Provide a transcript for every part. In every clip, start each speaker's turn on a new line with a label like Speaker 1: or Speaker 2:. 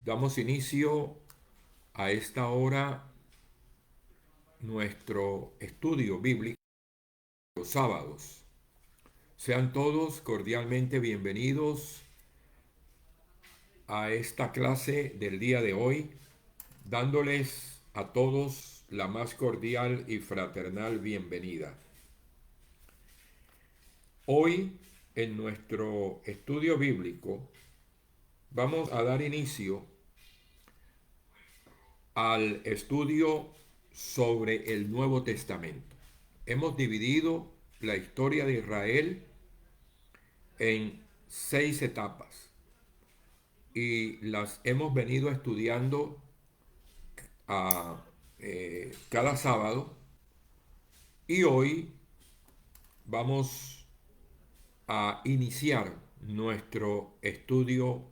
Speaker 1: Damos inicio a esta hora nuestro estudio bíblico los sábados. Sean todos cordialmente bienvenidos a esta clase del día de hoy, dándoles a todos la más cordial y fraternal bienvenida. Hoy, en nuestro estudio bíblico, vamos a dar inicio al estudio sobre el Nuevo Testamento. Hemos dividido la historia de Israel en 6 etapas y las hemos venido estudiando a, cada sábado, y hoy vamos a iniciar nuestro estudio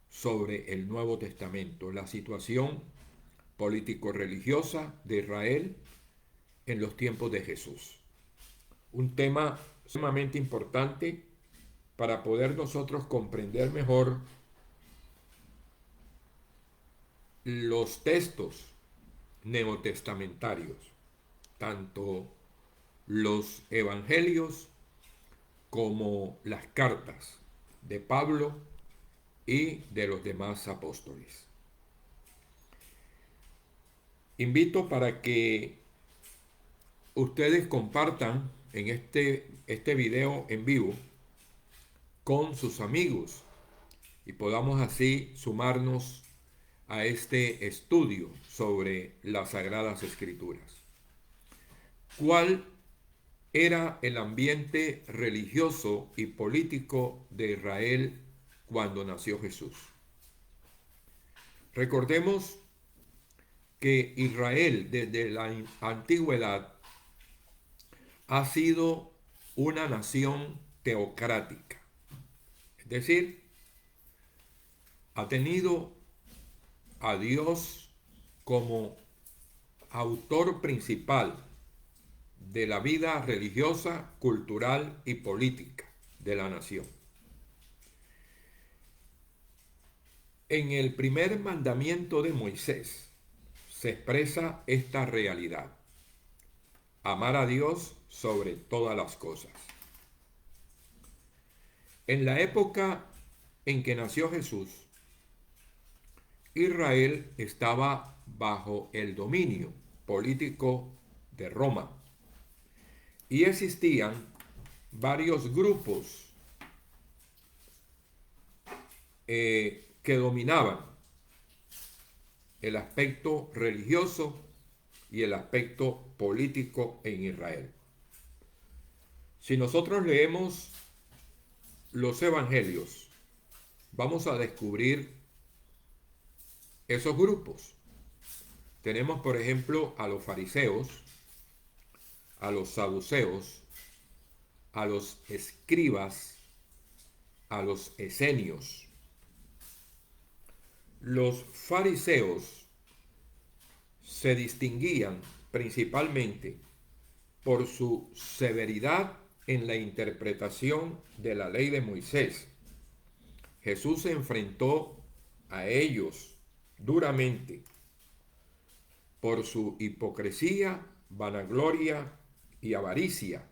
Speaker 1: sobre el Nuevo Testamento, la situación político-religiosa de Israel en los tiempos de Jesús. Un tema sumamente importante para poder nosotros comprender mejor los textos neotestamentarios, tanto los evangelios como las cartas de Pablo y de los demás apóstoles. Invito para que ustedes compartan en este video en vivo con sus amigos y podamos así sumarnos a este estudio sobre las Sagradas Escrituras. ¿Cuál era el ambiente religioso y político de Israel cuando nació Jesús? Recordemos que Israel desde la antigüedad ha sido una nación teocrática, es decir, ha tenido a Dios como autor principal de la vida religiosa, cultural y política de la nación. En el primer mandamiento de Moisés se expresa esta realidad: amar a Dios sobre todas las cosas. En la época en que nació Jesús, Israel estaba bajo el dominio político de Roma y existían varios grupos que dominaban el aspecto religioso y el aspecto político en Israel. Si nosotros leemos los evangelios, vamos a descubrir esos grupos. Tenemos, por ejemplo, a los fariseos, a los saduceos, a los escribas, a los esenios. Los fariseos se distinguían principalmente por su severidad en la interpretación de la ley de Moisés. Jesús se enfrentó a ellos duramente por su hipocresía, vanagloria y avaricia.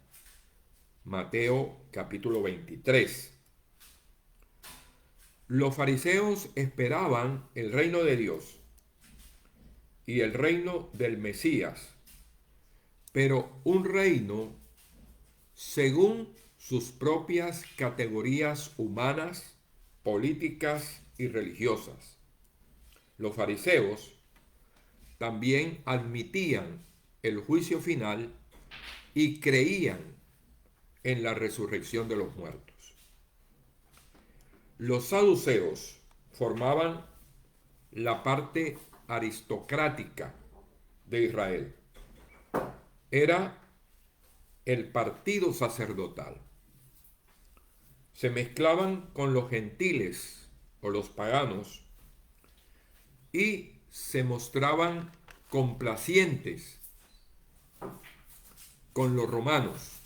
Speaker 1: Mateo capítulo 23. Los fariseos esperaban el reino de Dios y el reino del Mesías, pero un reino según sus propias categorías humanas, políticas y religiosas. Los fariseos también admitían el juicio final y creían en la resurrección de los muertos. Los saduceos formaban la parte aristocrática de Israel. Era el partido sacerdotal. Se mezclaban con los gentiles o los paganos y se mostraban complacientes con los romanos,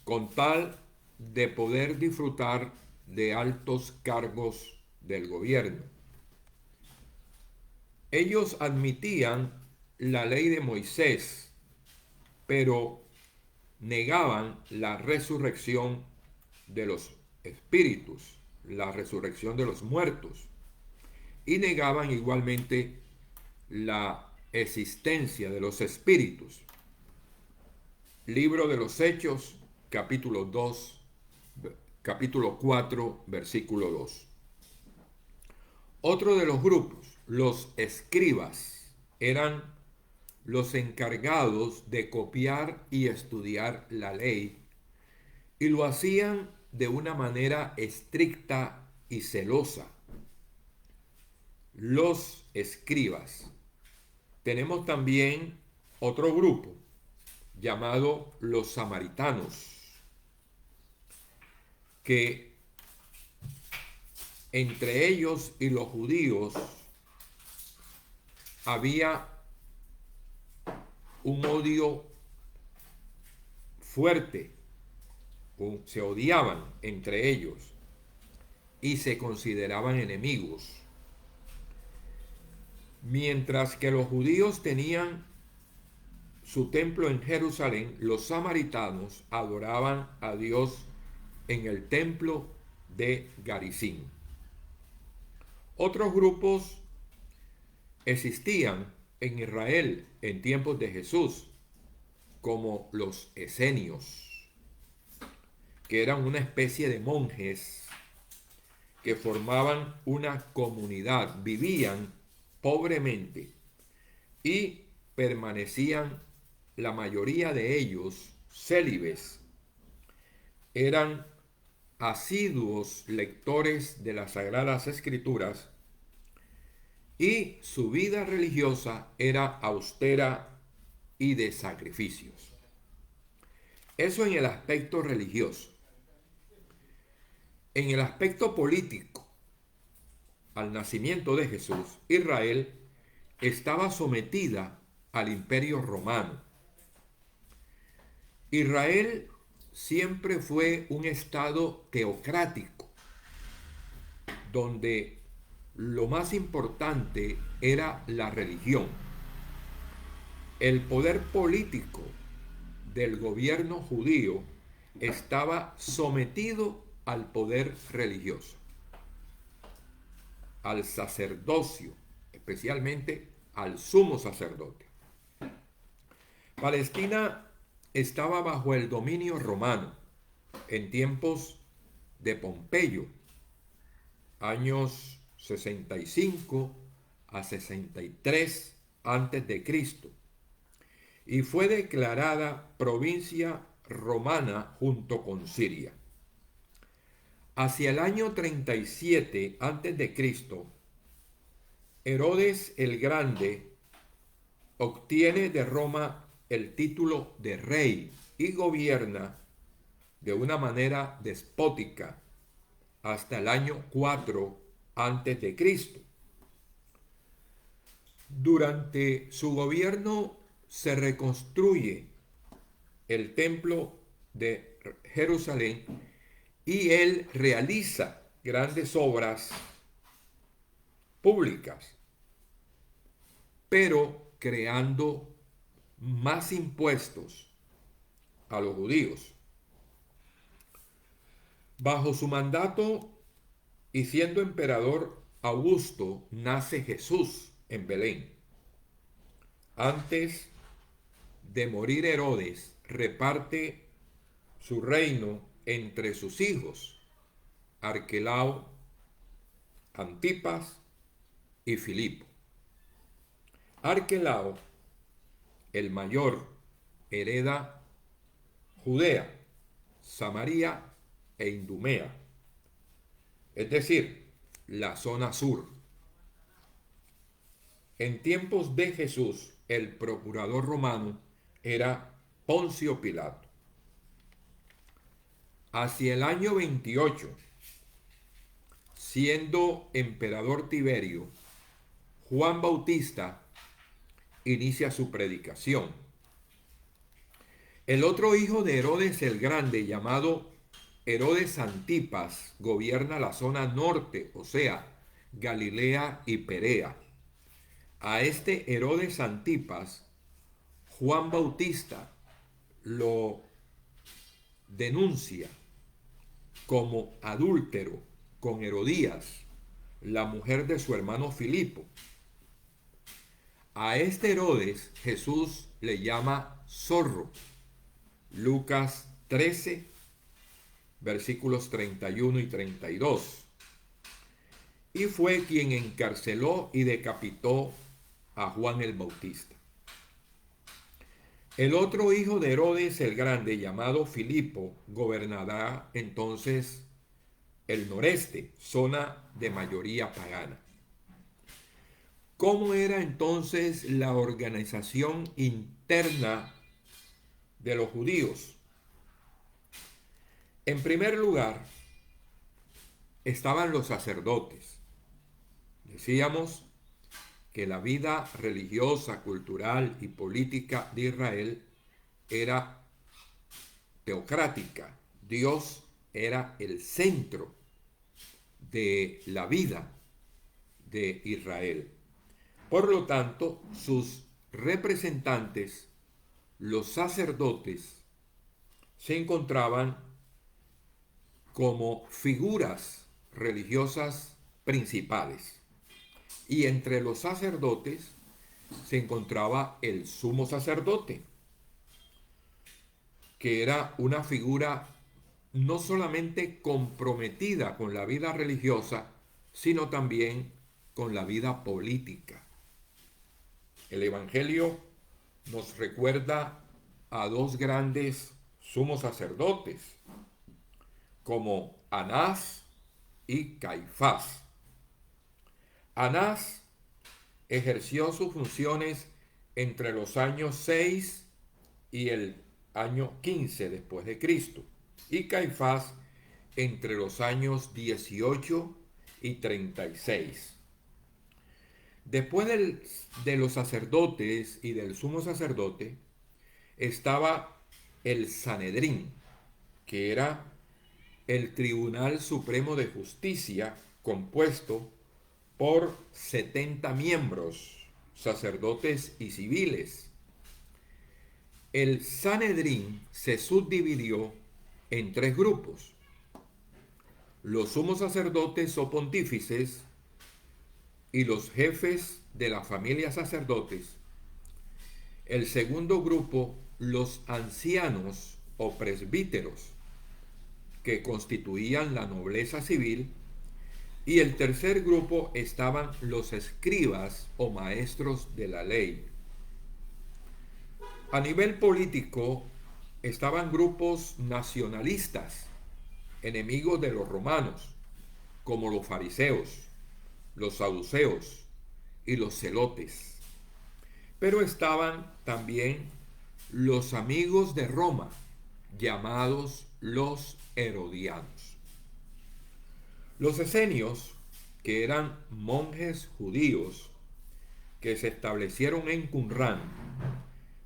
Speaker 1: con tal de poder disfrutar de altos cargos del gobierno. Ellos admitían la ley de Moisés, pero negaban la resurrección de los espíritus, la resurrección de los muertos, y negaban igualmente la existencia de los espíritus. Libro de los Hechos, capítulo 4, versículo 2. Otro de los grupos, los escribas, eran los encargados de copiar y estudiar la ley, y lo hacían de una manera estricta y celosa. Los escribas. Tenemos también otro grupo llamado los samaritanos, que entre ellos y los judíos había un odio fuerte, se odiaban entre ellos y se consideraban enemigos. Mientras que los judíos tenían su templo en Jerusalén, los samaritanos adoraban a Dios en el templo de Garizim. Otros grupos existían en Israel en tiempos de Jesús, como los esenios, que eran una especie de monjes que formaban una comunidad, vivían pobremente y permanecían, la mayoría de ellos, célibes. Eran asiduos lectores de las Sagradas Escrituras y su vida religiosa era austera y de sacrificios. Eso en el aspecto religioso. En el aspecto político, al nacimiento de Jesús, Israel estaba sometida al Imperio Romano. Israel siempre fue un estado teocrático, donde lo más importante era la religión. El poder político del gobierno judío estaba sometido al poder religioso, al sacerdocio, especialmente al sumo sacerdote. Palestina estaba bajo el dominio romano en tiempos de Pompeyo, años 65 a 63 antes de Cristo, y fue declarada provincia romana junto con Siria. Hacia el año 37 antes de Cristo, Herodes el Grande obtiene de Roma el título de rey y gobierna de una manera despótica hasta el año 4 antes de Cristo. Durante su gobierno se reconstruye el templo de Jerusalén y él realiza grandes obras públicas, pero creando más impuestos a los judíos. Bajo su mandato y siendo emperador Augusto, nace Jesús en Belén. Antes de morir Herodes, reparte su reino entre sus hijos, Arquelao, Antipas y Filipo. Arquelao, el mayor, hereda Judea, Samaria e Idumea, es decir, la zona sur. En tiempos de Jesús, el procurador romano era Poncio Pilato. Hacia el año 28, siendo emperador Tiberio, Juan Bautista inicia su predicación. El otro hijo de Herodes el Grande, llamado Herodes Antipas, gobierna la zona norte, o sea, Galilea y Perea. A este Herodes Antipas, Juan Bautista lo denuncia como adúltero con Herodías, la mujer de su hermano Filipo. A este Herodes Jesús le llama zorro. Lucas 13, versículos 31 y 32. Y fue quien encarceló y decapitó a Juan el Bautista. El otro hijo de Herodes el Grande, llamado Filipo, gobernará entonces el noreste, zona de mayoría pagana. ¿Cómo era entonces la organización interna de los judíos? En primer lugar, estaban los sacerdotes. Decíamos que la vida religiosa, cultural y política de Israel era teocrática. Dios era el centro de la vida de Israel. Por lo tanto, sus representantes, los sacerdotes, se encontraban como figuras religiosas principales. Y entre los sacerdotes se encontraba el sumo sacerdote, que era una figura no solamente comprometida con la vida religiosa, sino también con la vida política. El Evangelio nos recuerda a dos grandes sumos sacerdotes, como Anás y Caifás. Anás ejerció sus funciones entre los años 6 y el año 15 después de Cristo, y Caifás entre los años 18 y 36. Después de los sacerdotes y del sumo sacerdote estaba el Sanedrín, que era el Tribunal Supremo de Justicia, compuesto por 70 miembros, sacerdotes y civiles. El Sanedrín se subdividió en tres grupos: los sumos sacerdotes o pontífices y los jefes de la familia sacerdotes. El segundo grupo, los ancianos o presbíteros, que constituían la nobleza civil. Y el tercer grupo estaban los escribas o maestros de la ley. A nivel político estaban grupos nacionalistas, enemigos de los romanos, como los fariseos, los saduceos y los celotes. Pero estaban también los amigos de Roma, llamados los herodianos. Los esenios, que eran monjes judíos que se establecieron en Qumrán,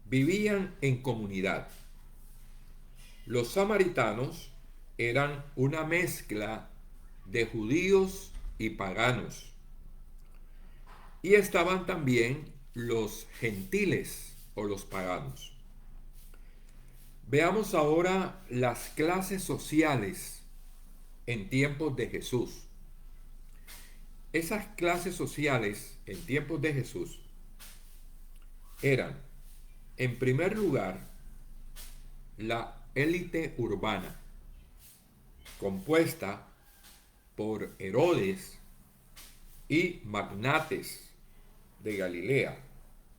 Speaker 1: vivían en comunidad. Los samaritanos eran una mezcla de judíos y paganos. Y estaban también los gentiles o los paganos. Veamos ahora las clases sociales en tiempos de Jesús. Esas clases sociales en tiempos de Jesús eran, en primer lugar, la élite urbana, compuesta por Herodes y magnates de Galilea,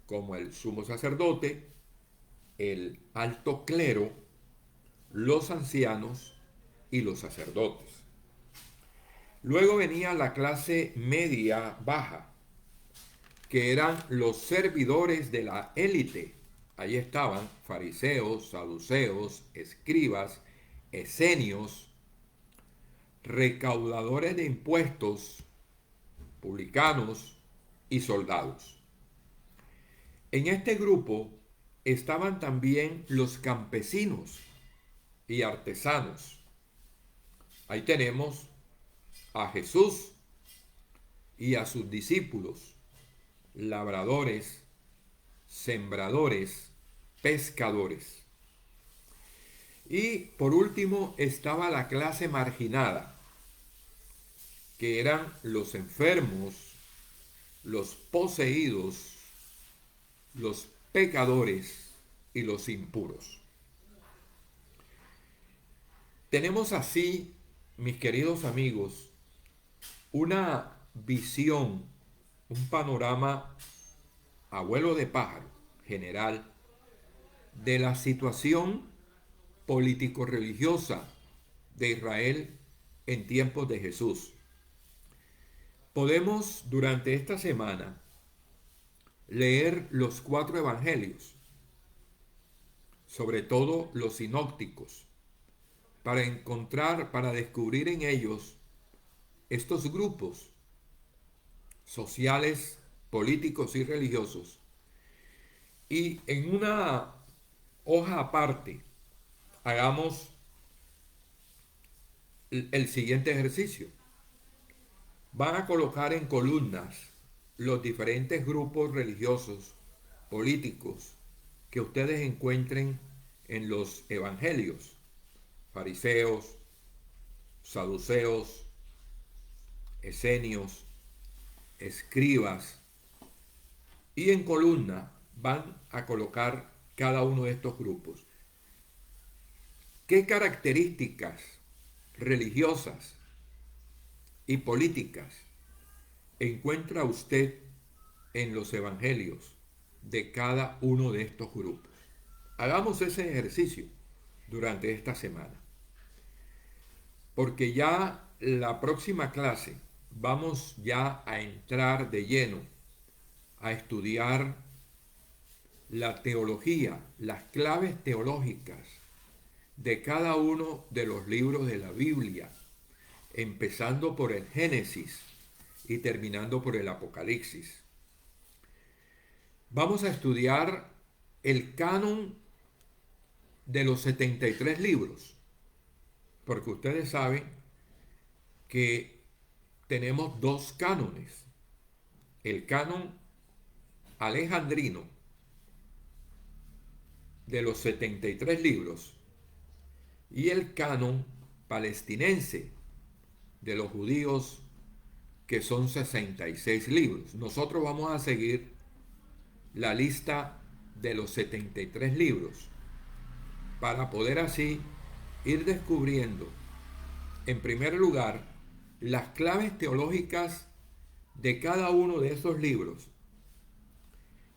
Speaker 1: como el sumo sacerdote, el alto clero, los ancianos y los sacerdotes. Luego venía la clase media baja, que eran los servidores de la élite. Ahí estaban fariseos, saduceos, escribas, esenios, recaudadores de impuestos, publicanos y soldados. En este grupo estaban también los campesinos y artesanos. Ahí tenemos a Jesús y a sus discípulos, labradores, sembradores, pescadores. Y por último estaba la clase marginada, que eran los enfermos, los poseídos, los pecadores y los impuros. Tenemos así, mis queridos amigos, una visión, un panorama a vuelo de pájaro general de la situación político-religiosa de Israel en tiempos de Jesús. Podemos durante esta semana leer los 4 evangelios, sobre todo los sinópticos, para descubrir en ellos estos grupos sociales, políticos y religiosos. Y en una hoja aparte, hagamos el siguiente ejercicio. Van a colocar en columnas los diferentes grupos religiosos, políticos, que ustedes encuentren en los evangelios: fariseos, saduceos, esenios, escribas, y en columna van a colocar cada uno de estos grupos. ¿Qué características religiosas y políticas encuentra usted en los evangelios de cada uno de estos grupos? Hagamos ese ejercicio durante esta semana, porque ya la próxima clase vamos ya a entrar de lleno a estudiar la teología, las claves teológicas de cada uno de los libros de la Biblia, empezando por el Génesis y terminando por el Apocalipsis. Vamos a estudiar el canon de los 73 libros, porque ustedes saben que tenemos 2 cánones: el canon alejandrino de los 73 libros y el canon palestinense de los judíos, que son 66 libros. Nosotros vamos a seguir la lista de los 73 libros para poder así ir descubriendo, en primer lugar, las claves teológicas de cada uno de esos libros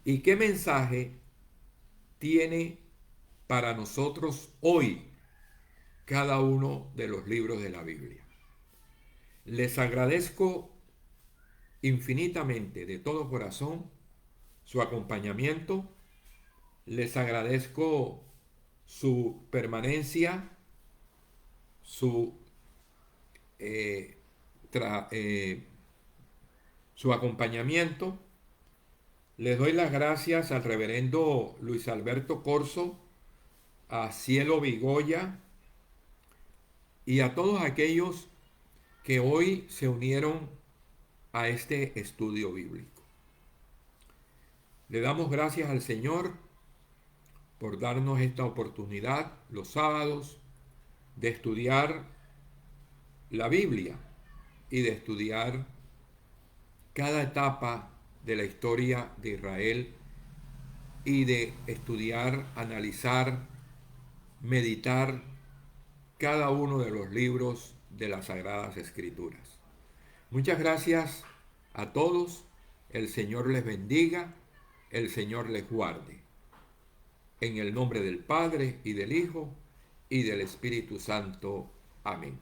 Speaker 1: y qué mensaje tiene para nosotros hoy cada uno de los libros de la Biblia. Les agradezco infinitamente de todo corazón su acompañamiento. Les agradezco su permanencia, su acompañamiento. Les doy las gracias al reverendo Luis Alberto Corso, a Cielo Vigoya y a todos aquellos que hoy se unieron a este estudio bíblico. Le damos gracias al Señor por darnos esta oportunidad los sábados de estudiar la Biblia y de estudiar cada etapa de la historia de Israel y de estudiar, analizar, meditar cada uno de los libros de las Sagradas Escrituras. Muchas gracias a todos. El Señor les bendiga, el Señor les guarde. En el nombre del Padre y del Hijo y del Espíritu Santo. Amén.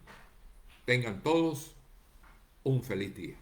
Speaker 1: Tengan todos un feliz día.